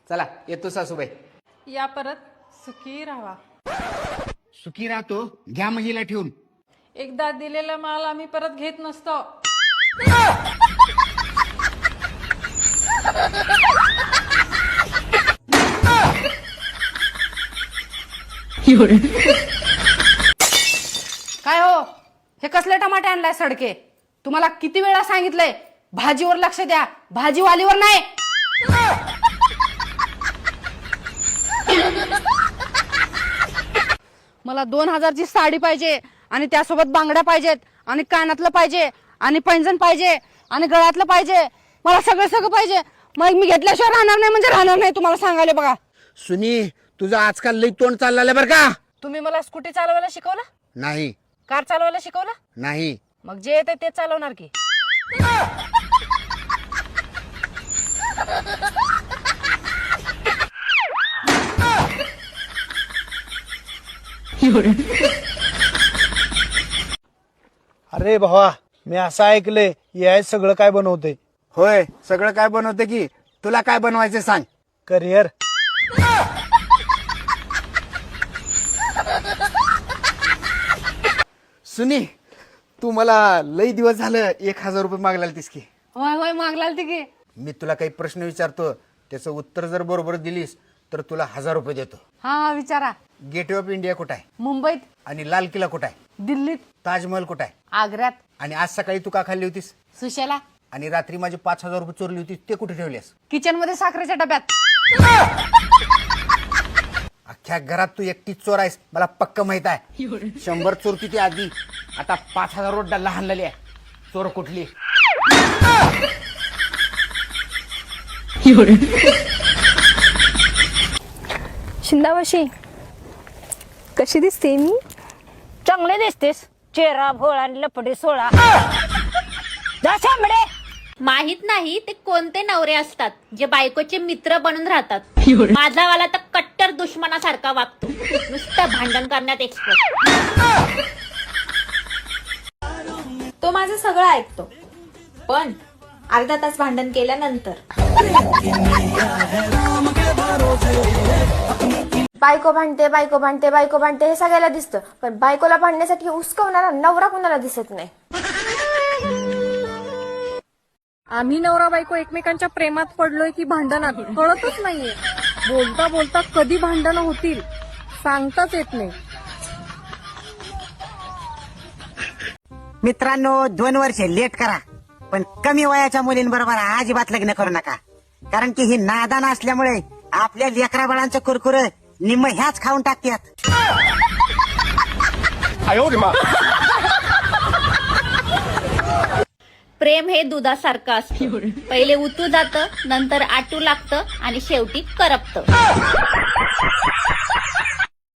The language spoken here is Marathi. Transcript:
चला येतो सासूबाई. या परत, सुखी राहा. सुखी राहतो, घ्या महिला ठेवून. एकदा दिलेला माल आम्ही परत घेत नसतो. काय हो, हे कसले टमाटे आणलाय सडके? तुम्हाला किती वेळा सांगितलंय भाजीवर लक्ष द्या, भाजीवालीवर नाही. मला 2000ची साडी पाहिजे आणि त्यासोबत बांगड्या पाहिजेत आणि कानातलं पाहिजे आणि पैंजण पाहिजे आणि गळ्यातलं पाहिजे. मला सगळं पाहिजे. मग मी घेतल्याशिवाय राहणार नाही म्हणजे राहणार नाही. तुम्हाला सांगायला बघा. सुनी, तुझं आजकाल लई तोंड चाललंय बरं का? तुम्ही मला स्कूटी चालवायला शिकवलं, नाही कार चालवायला शिकवलं, नाही. मग जे येते ते चालवणार की. अरे भावा, मी असं ऐकलंय याय सगळं काय बनवतंय. होय, सगळं काय बनवते की. तुला काय बनवायचं सांग. करिअर. सुनी, तू मला लई दिवस झालं 1000 रुपये मागला तीस की. होय होय, मागलाल ती की. मी तुला काही प्रश्न विचारतो, त्याचं उत्तर जर बरोबर दिलीस तर तुला 1000 रुपये देतो. हा विचारा. गेट ऑफ इंडिया कुठं आहे? मुंबईत, आणि लाल किल्ला कुठं आहे? दिल्लीत, ताजमहल कुठं आहे? आग्र्यात. आणि आज सकाळी तू का खाल्ली होतीस? सुशेला. आणि रात्री माझे 5000 रुपये चोरली होती, ते कुठे ठेवलेस? किचन मध्ये साखरेच्या डब्यात. अख्ख्या घरात तू एकटीच चोर आहेस, मला पक्क माहित आहे. 100 चोरती ती आधी, आता 5000 वर डल्ला हाणलेली आहे. चोर कुठली? शिंदावशी कशी दिसते मी? चांगले दिसतेस. चेहरा भोळा आणि लपडे सोळा. जा शांबडे. माहित नाही ते कोणते नवरे असतात जे बायकोचे मित्र बनून राहतात. माझा वाला तर कट्टर दुश्मनासारखा वागतो, नुसतं भांडण करण्यात एक्सपर्ट. तो माझं सगळं ऐकतो, पण अर्धा तास भांडण केल्यानंतर बायको भांडते बायको भांडते बायको भांडते हे सगळ्याला दिसतं, पण बायकोला भांडण्यासाठी उसकवणारा नवरा कुणाला दिसत नाही. आम्ही नवरा बायको एकमेकांच्या प्रेमात पडलोय की भांडणात कळतच नाहीये. बोलता बोलता कधी भांडणं होतील सांगताच येत नाही. मित्रांनो, 2 वर्ष लेट करा, पण कमी वयाच्या मुलींबरोबर अजिबात लग्न करू नका. कारण की ही नादान असल्यामुळे आपल्या लेकरा बाळांचं कुरकुर निम्म ह्याच खाऊन टाकतात. प्रेम हे दुधासारखं असतं, पहिले उतू जातं, नंतर आटू लागतं आणि शेवटी करपतं.